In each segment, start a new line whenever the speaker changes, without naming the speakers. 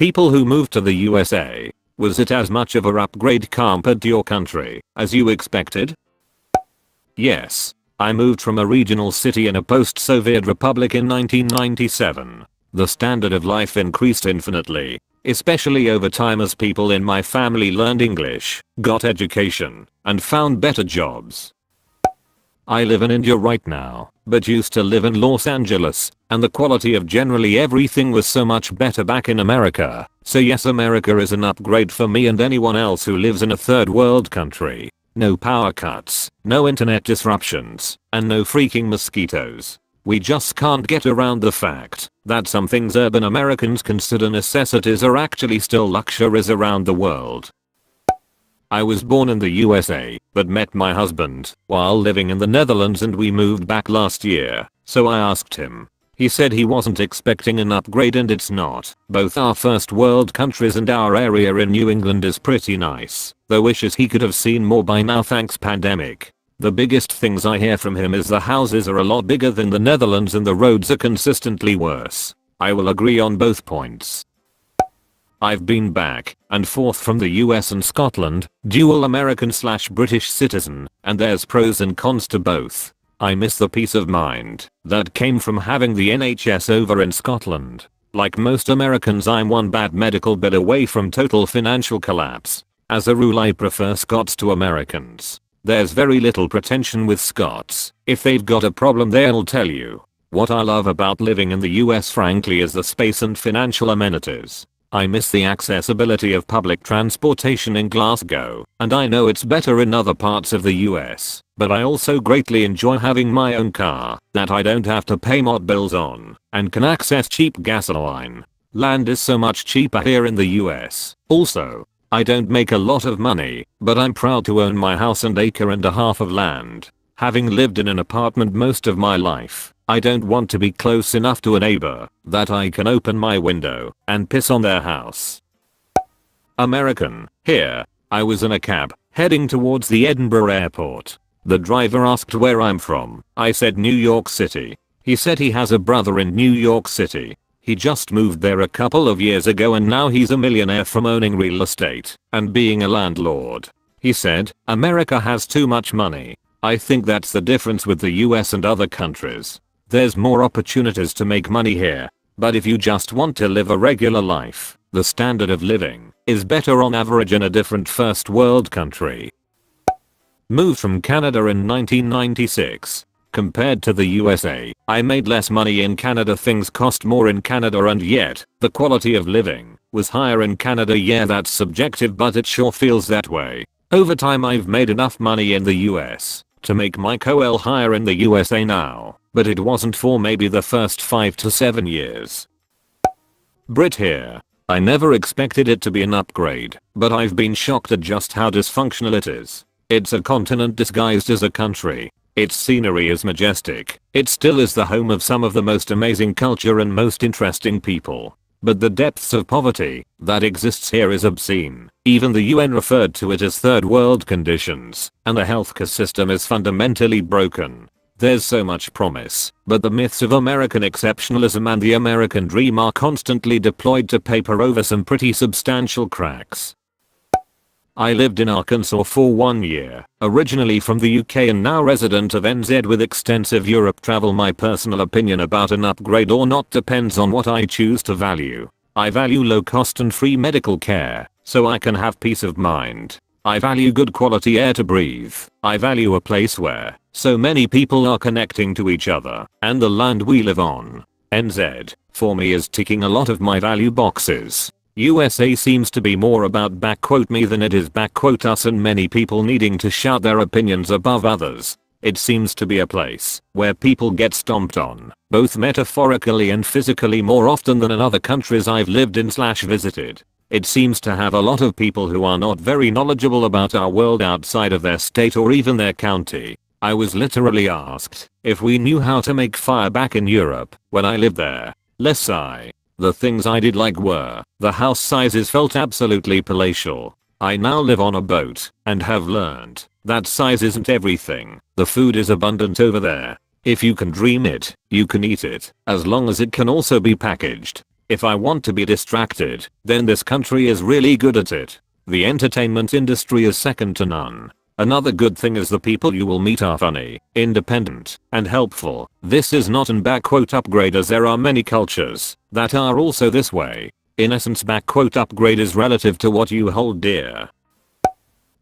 People who moved to the USA, was it as much of a upgrade compared to your country as you expected? Yes. I moved from a regional city in a post-Soviet republic in 1997. The standard of life increased infinitely, especially over time as people in my family learned English, got education, and found better jobs. I live in India right now, but used to live in Los Angeles, and the quality of generally everything was so much better back in America. So yes, America is an upgrade for me and anyone else who lives in a third world country. No power cuts, no internet disruptions, and no freaking mosquitoes. We just can't get around the fact that some things urban Americans consider necessities are actually still luxuries around the world. I was born in the USA, but met my husband while living in the Netherlands and we moved back last year, so I asked him. He said he wasn't expecting an upgrade and it's not. Both are first world countries and our area in New England is pretty nice, though wishes he could have seen more by now thanks pandemic. The biggest things I hear from him is the houses are a lot bigger than the Netherlands and the roads are consistently worse. I will agree on both points. I've been back and forth from the US and Scotland, dual American/British citizen, and there's pros and cons to both. I miss the peace of mind that came from having the NHS over in Scotland. Like most Americans, I'm one bad medical bill away from total financial collapse. As a rule, I prefer Scots to Americans. There's very little pretension with Scots. If they've got a problem, they'll tell you. What I love about living in the US frankly is the space and financial amenities. I miss the accessibility of public transportation in Glasgow, and I know it's better in other parts of the US, but I also greatly enjoy having my own car that I don't have to pay mod bills on, and can access cheap gasoline. Land is so much cheaper here in the US. Also, I don't make a lot of money, but I'm proud to own my house and acre and a half of land. Having lived in an apartment most of my life, I don't want to be close enough to a neighbor that I can open my window and piss on their house. American. Here, I was in a cab, heading towards the Edinburgh airport. The driver asked where I'm from. I said New York City. He said he has a brother in New York City. He just moved there a couple of years ago and now he's a millionaire from owning real estate and being a landlord. He said, America has too much money. I think that's the difference with the US and other countries. There's more opportunities to make money here, but if you just want to live a regular life, the standard of living is better on average in a different first world country. Moved from Canada in 1996. Compared to the USA, I made less money in Canada. Things cost more in Canada and yet, the quality of living was higher in Canada. Yeah, that's subjective, but it sure feels that way. Over time I've made enough money in the US to make my COL higher in the USA now, but it wasn't for maybe the first 5 to 7 years. Brit here. I never expected it to be an upgrade, but I've been shocked at just how dysfunctional it is. It's a continent disguised as a country. Its scenery is majestic. It still is the home of some of the most amazing culture and most interesting people. But the depths of poverty that exists here is obscene. Even the UN referred to it as third world conditions, and the healthcare system is fundamentally broken. There's so much promise, but the myths of American exceptionalism and the American dream are constantly deployed to paper over some pretty substantial cracks. I lived in Arkansas for 1 year, originally from the UK and now resident of NZ with extensive Europe travel. My personal opinion about an upgrade or not depends on what I choose to value. I value low cost and free medical care, so I can have peace of mind. I value good quality air to breathe. I value a place where so many people are connecting to each other, and the land we live on. NZ, for me, is ticking a lot of my value boxes. USA seems to be more about me than it is us, and many people needing to shout their opinions above others. It seems to be a place where people get stomped on, both metaphorically and physically, more often than in other countries I've lived in/visited. It seems to have a lot of people who are not very knowledgeable about our world outside of their state or even their county. I was literally asked if we knew how to make fire back in Europe when I lived there. Less I. The things I did like were, the house sizes felt absolutely palatial. I now live on a boat and have learned that size isn't everything. The food is abundant over there. If you can dream it, you can eat it, as long as it can also be packaged. If I want to be distracted, then this country is really good at it. The entertainment industry is second to none. Another good thing is the people you will meet are funny, independent, and helpful. This is not an upgrade, as there are many cultures that are also this way. In essence, upgrade is relative to what you hold dear.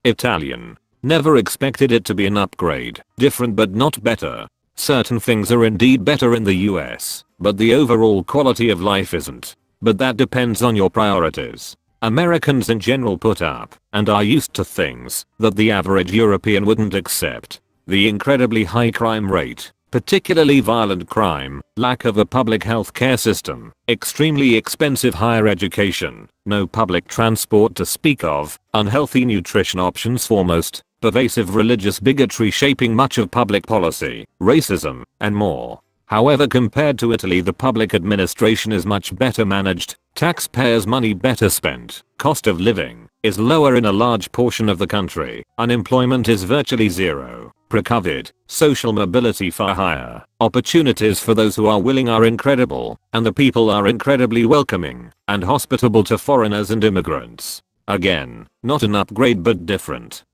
Italian. Never expected it to be an upgrade. Different but not better. Certain things are indeed better in the US, but the overall quality of life isn't. But that depends on your priorities. Americans in general put up and are used to things that the average European wouldn't accept. The incredibly high crime rate, particularly violent crime, lack of a public health care system, extremely expensive higher education, no public transport to speak of, unhealthy nutrition options foremost, pervasive religious bigotry shaping much of public policy, racism, and more. However, compared to Italy, the public administration is much better managed, taxpayers' money better spent, cost of living is lower in a large portion of the country, unemployment is virtually zero, pre-COVID, social mobility far higher, opportunities for those who are willing are incredible, and the people are incredibly welcoming and hospitable to foreigners and immigrants. Again, not an upgrade but different.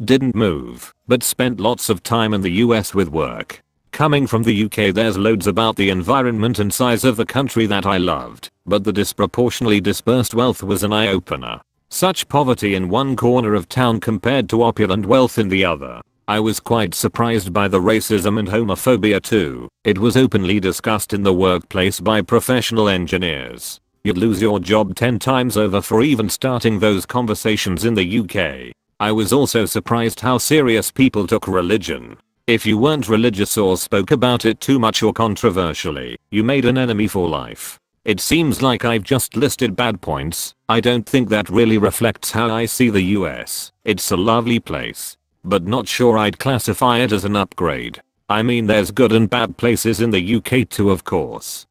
Didn't move, but spent lots of time in the US with work. Coming from the UK, there's loads about the environment and size of the country that I loved, but the disproportionately dispersed wealth was an eye-opener. Such poverty in one corner of town compared to opulent wealth in the other. I was quite surprised by the racism and homophobia too. It was openly discussed in the workplace by professional engineers. You'd lose your job 10 times over for even starting those conversations in the UK. I was also surprised how serious people took religion. If you weren't religious or spoke about it too much or controversially, you made an enemy for life. It seems like I've just listed bad points. I don't think that really reflects how I see the US. It's a lovely place, but not sure I'd classify it as an upgrade. I mean, there's good and bad places in the UK too, of course.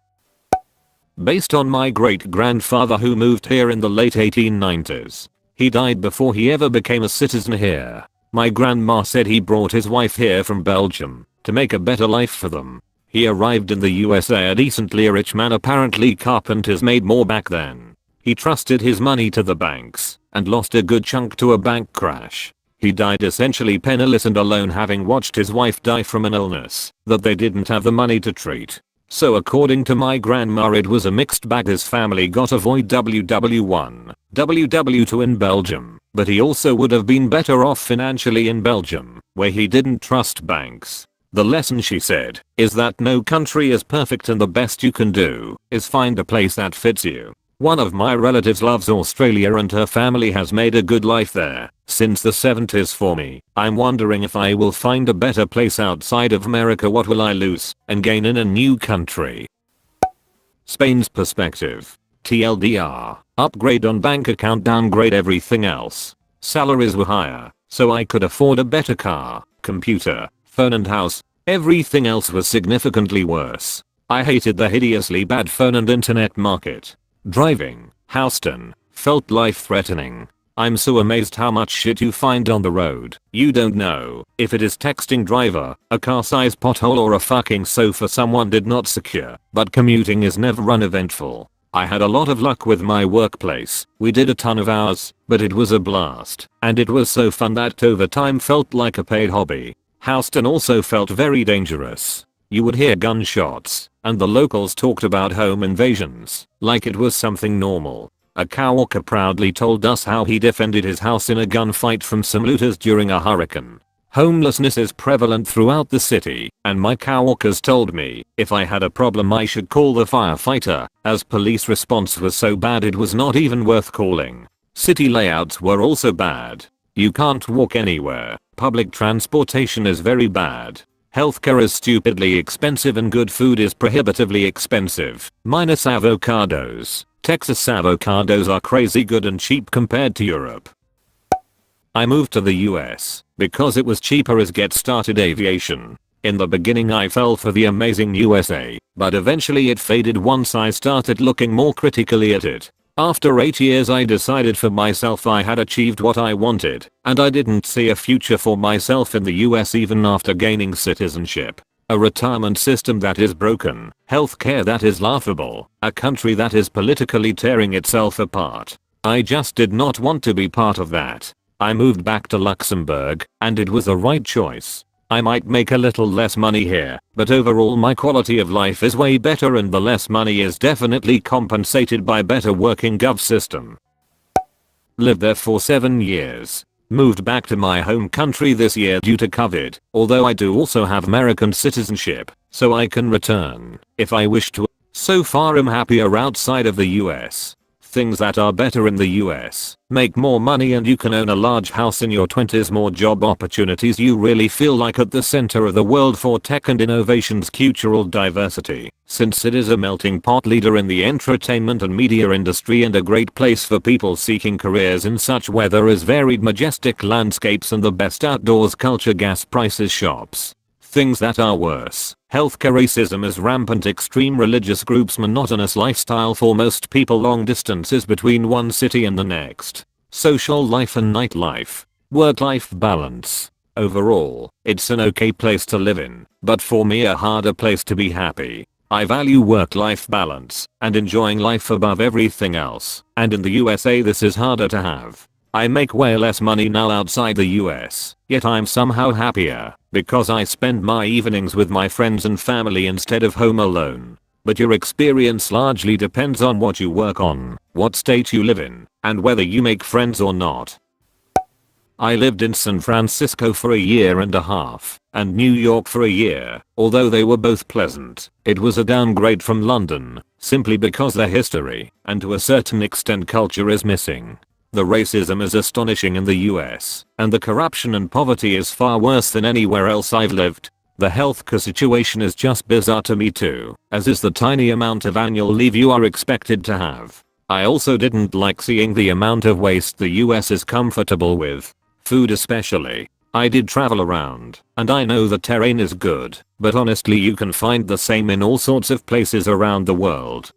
Based on my great-grandfather who moved here in the late 1890s. He died before he ever became a citizen here. My grandma said he brought his wife here from Belgium to make a better life for them. He arrived in the USA a decently rich man, apparently carpenters made more back then. He trusted his money to the banks and lost a good chunk to a bank crash. He died essentially penniless and alone, having watched his wife die from an illness that they didn't have the money to treat. So according to my grandma, it was a mixed bag. His family got a void WW1, WW2 in Belgium, but he also would have been better off financially in Belgium, where he didn't trust banks. The lesson, she said, is that no country is perfect and the best you can do is find a place that fits you. One of my relatives loves Australia and her family has made a good life there since the 70s for me. I'm wondering if I will find a better place outside of America. What will I lose and gain in a new country? Spain's perspective. TLDR. Upgrade on bank account, downgrade everything else. Salaries were higher, so I could afford a better car, computer, phone and house. Everything else was significantly worse. I hated the hideously bad phone and internet market. Driving Houston felt life-threatening. I'm so amazed how much shit you find on the road. You don't know if it is texting driver, a car-size pothole, or a fucking sofa someone did not secure. But commuting is never uneventful. I had a lot of luck with my workplace. We did a ton of hours, but it was a blast. And it was so fun that overtime felt like a paid hobby. Houston also felt very dangerous. You would hear gunshots, and the locals talked about home invasions like it was something normal. A coworker proudly told us how he defended his house in a gunfight from some looters during a hurricane. Homelessness is prevalent throughout the city, and my coworkers told me if I had a problem I should call the firefighter, as police response was so bad it was not even worth calling. City layouts were also bad. You can't walk anywhere. Public transportation is very bad. Healthcare is stupidly expensive and good food is prohibitively expensive, minus avocados. Texas avocados are crazy good and cheap compared to Europe. I moved to the US because it was cheaper as get started aviation. In the beginning I fell for the amazing USA, but eventually it faded once I started looking more critically at it. After 8 years I decided for myself I had achieved what I wanted, and I didn't see a future for myself in the US even after gaining citizenship. a retirement system that is broken, healthcare that is laughable, a country that is politically tearing itself apart. I just did not want to be part of that. I moved back to Luxembourg, and it was the right choice. I might make a little less money here, but overall my quality of life is way better, and the less money is definitely compensated by better working gov system. Lived there for 7 years. Moved back to my home country this year due to COVID, although I do also have American citizenship, so I can return if I wish to. So far I'm happier outside of the US. Things that are better in the US: make more money and you can own a large house in your 20s, more job opportunities, you really feel like at the center of the world for tech and innovations, cultural diversity, since it is a melting pot, leader in the entertainment and media industry, and a great place for people seeking careers in such weather as varied majestic landscapes and the best outdoors culture, gas prices, shops. Things that are worse: healthcare, racism is rampant, extreme religious groups, monotonous lifestyle for most people, long distances between one city and the next, social life and nightlife, work-life balance. Overall, it's an okay place to live in, but for me a harder place to be happy. I value work-life balance and enjoying life above everything else, and in the USA this is harder to have. I make way less money now outside the US, yet I'm somehow happier, because I spend my evenings with my friends and family instead of home alone. But your experience largely depends on what you work on, what state you live in, and whether you make friends or not. I lived in San Francisco for a year and a half, and New York for a year. Although they were both pleasant, it was a downgrade from London, simply because their history, and to a certain extent culture, is missing. The racism is astonishing in the US, and the corruption and poverty is far worse than anywhere else I've lived. The healthcare situation is just bizarre to me too, as is the tiny amount of annual leave you are expected to have. I also didn't like seeing the amount of waste the US is comfortable with. Food especially. I did travel around, and I know the terrain is good, but honestly you can find the same in all sorts of places around the world.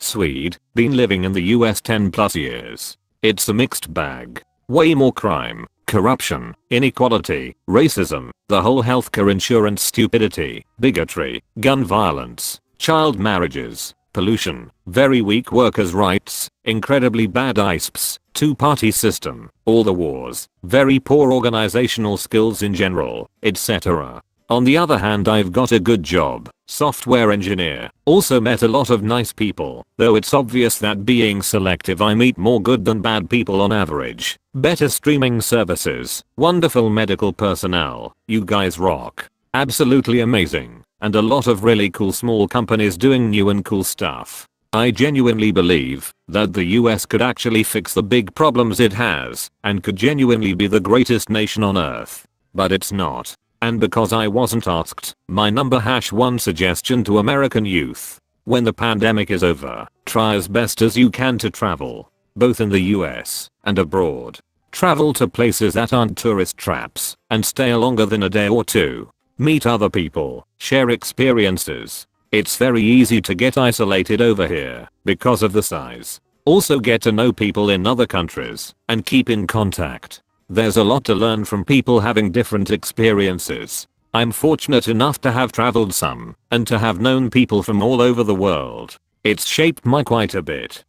Swede, been living in the US 10 plus years. It's a mixed bag. Way more crime, corruption, inequality, racism, the whole healthcare insurance stupidity, bigotry, gun violence, child marriages, pollution, very weak workers' rights, incredibly bad ISPs, two-party system, all the wars, very poor organizational skills in general, etc. On the other hand, I've got a good job, software engineer, also met a lot of nice people, though it's obvious that being selective, I meet more good than bad people on average. Better streaming services, wonderful medical personnel, you guys rock. Absolutely amazing, and a lot of really cool small companies doing new and cool stuff. I genuinely believe that the US could actually fix the big problems it has, and could genuinely be the greatest nation on earth. But it's not. And because I wasn't asked, my number #1 suggestion to American youth: when the pandemic is over, try as best as you can to travel, both in the US and abroad. Travel to places that aren't tourist traps, and stay longer than a day or two. Meet other people, share experiences. It's very easy to get isolated over here because of the size. Also get to know people in other countries and keep in contact. There's a lot to learn from people having different experiences. I'm fortunate enough to have traveled some, and to have known people from all over the world. It's shaped my quite a bit.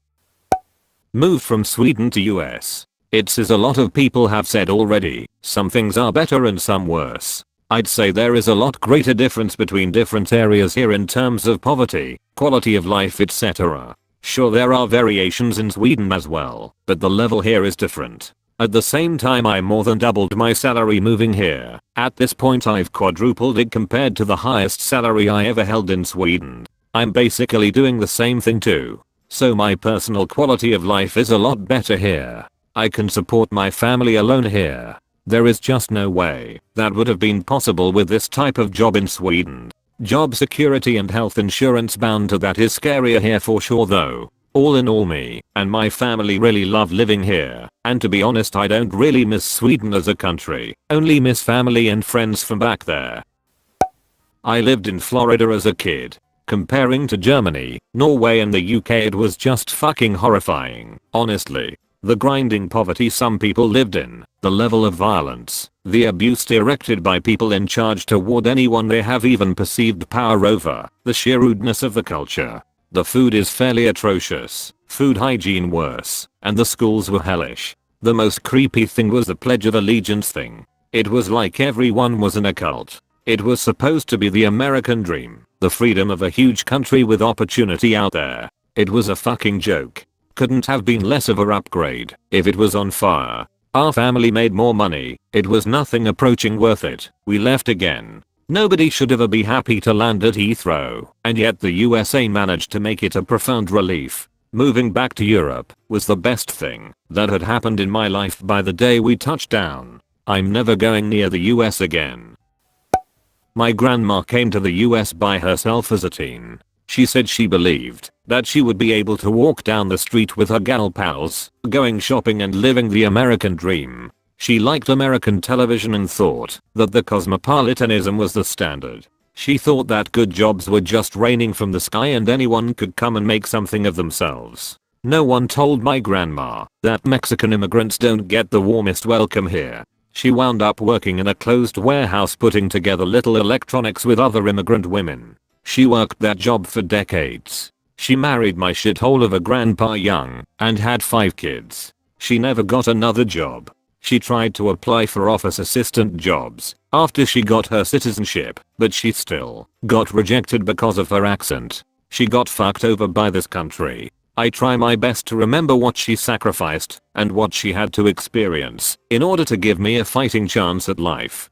Moved from Sweden to US. It's as a lot of people have said already, some things are better and some worse. I'd say there is a lot greater difference between different areas here in terms of poverty, quality of life, etc. Sure, there are variations in Sweden as well, but the level here is different. At the same time, I more than doubled my salary moving here. At this point I've quadrupled it compared to the highest salary I ever held in Sweden. I'm basically doing the same thing too. So my personal quality of life is a lot better here. I can support my family alone here. There is just no way that would have been possible with this type of job in Sweden. Job security and health insurance bound to that is scarier here for sure though. All in all, me and my family really love living here, and to be honest I don't really miss Sweden as a country, only miss family and friends from back there. I lived in Florida as a kid. Comparing to Germany, Norway and the UK, it was just fucking horrifying, honestly. The grinding poverty some people lived in, the level of violence, the abuse directed by people in charge toward anyone they have even perceived power over, the sheer rudeness of the culture. The food is fairly atrocious, food hygiene worse, and the schools were hellish. The most creepy thing was the Pledge of Allegiance thing. It was like everyone was in a cult. It was supposed to be the American dream, the freedom of a huge country with opportunity out there. It was a fucking joke. Couldn't have been less of a upgrade. If it was on fire, our family made more money. It was nothing approaching worth it. We left again. Nobody should ever be happy to land at Heathrow, and yet the USA managed to make it a profound relief. Moving back to Europe was the best thing that had happened in my life by the day we touched down. I'm never going near the US again. My grandma came to the US by herself as a teen. She said she believed that she would be able to walk down the street with her gal pals, going shopping and living the American dream. She liked American television and thought that the cosmopolitanism was the standard. She thought that good jobs were just raining from the sky and anyone could come and make something of themselves. No one told my grandma that Mexican immigrants don't get the warmest welcome here. She wound up working in a closed warehouse putting together little electronics with other immigrant women. She worked that job for decades. She married my shithole of a grandpa young and had 5 kids. She never got another job. She tried to apply for office assistant jobs after she got her citizenship, but she still got rejected because of her accent. She got fucked over by this country. I try my best to remember what she sacrificed and what she had to experience in order to give me a fighting chance at life.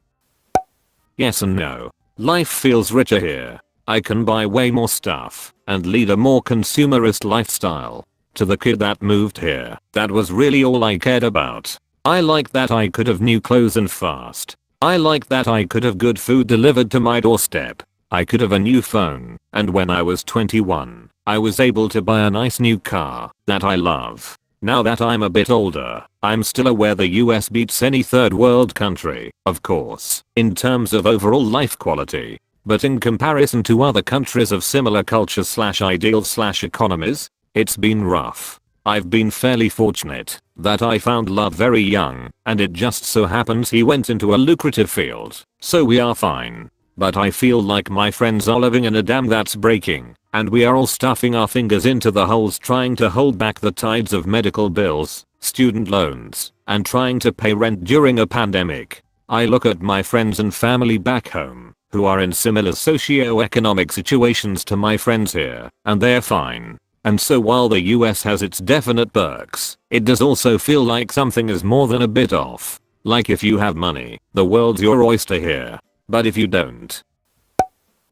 Yes and no. Life feels richer here. I can buy way more stuff and lead a more consumerist lifestyle. To the kid that moved here, that was really all I cared about. I like that I could have new clothes and fast. I like that I could have good food delivered to my doorstep. I could have a new phone, and when I was 21, I was able to buy a nice new car that I love. Now that I'm a bit older, I'm still aware the US beats any third world country, of course, in terms of overall life quality. But in comparison to other countries of similar culture / ideals / economies, it's been rough. I've been fairly fortunate that I found love very young, and it just so happens he went into a lucrative field, so we are fine. But I feel like my friends are living in a dam that's breaking, and we are all stuffing our fingers into the holes trying to hold back the tides of medical bills, student loans, and trying to pay rent during a pandemic. I look at my friends and family back home, who are in similar socio-economic situations to my friends here, and they're fine. And so while the US has its definite perks, it does also feel like something is more than a bit off. Like if you have money, the world's your oyster here. But if you don't.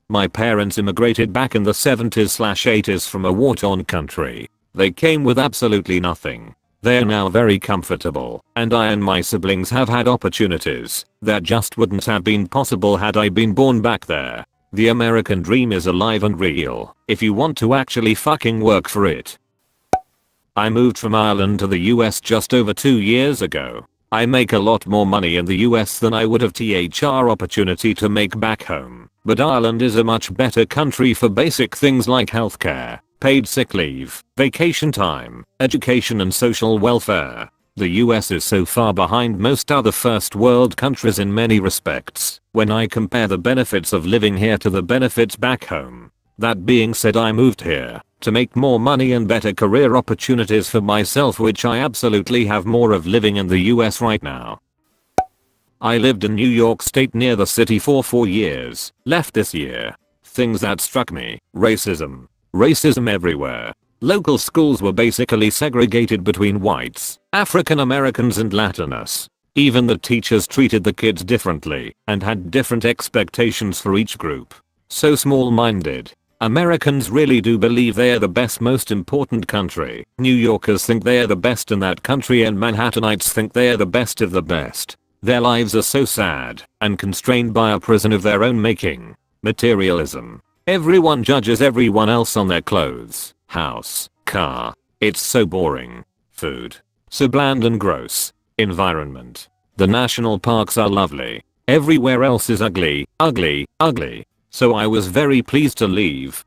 My parents immigrated back in the 70s / 80s from a war-torn country. They came with absolutely nothing. They're now very comfortable, and I and my siblings have had opportunities that just wouldn't have been possible had I been born back there. The American dream is alive and real if you want to actually fucking work for it. I moved from Ireland to the US just over 2 years ago. I make a lot more money in the US than I would have THR opportunity to make back home, but Ireland is a much better country for basic things like healthcare, paid sick leave, vacation time, education and social welfare. The US is so far behind most other first world countries in many respects when I compare the benefits of living here to the benefits back home. That being said, I moved here to make more money and better career opportunities for myself, which I absolutely have more of living in the US right now. I lived in New York State near the city for 4 years, left this year. Things that struck me: racism. Racism everywhere. Local schools were basically segregated between whites, African Americans and Latinos. Even the teachers treated the kids differently and had different expectations for each group. So small-minded. Americans really do believe they are the best, most important country. New Yorkers think they are the best in that country, and Manhattanites think they are the best of the best. Their lives are so sad and constrained by a prison of their own making. Materialism. Everyone judges everyone else on their clothes, house, car. It's so boring. Food. So bland and gross. Environment. The national parks are lovely. Everywhere else is ugly, ugly, ugly. So I was very pleased to leave